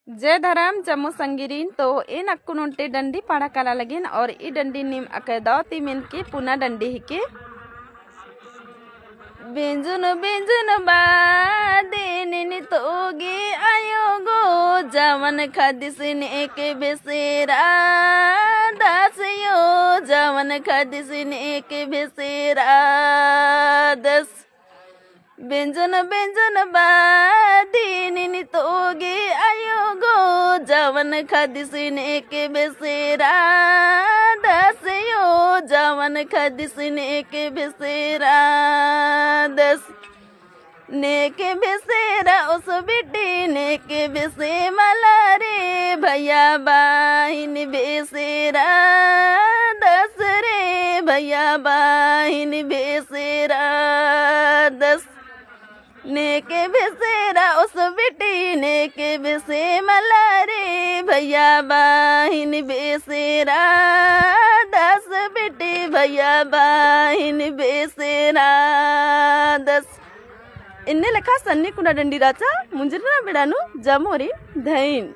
जय धर्म जम्मू संगिरीन तो इन अक्कुनुंटे डंडी पाड़ा कला लगिन और ई डंडी निम अकदावती मिन की पुना डंडी हिके बेंजुन बेंजुन बादेनिन तोगे आयोगो जवन खदिसिन एक बेसेरा दासयो जवन खदिसिन एक बेसेरा दस बेंजुन बेंजुन बादेनिन तोगे आयोगो जवन खदिसिन एक बेसेरा दासयो जवन खदिसिन एक बेसेरा दस नेके बेसेरा उस बेटी नेके बेसे मला रे भैया बाहिन बेसेरा दस रे भैया बाहिन बेसेरा दस नेके बेसेरा उस बेटी नेके बेसे मला रे भैया बाहिन बेसेरा दस बेटी भैया बाहिन बेसेरा दस इन्ने लेखा सन्नी कुना डंडी राचा मुंजरना बेडानु जमोरी धैन।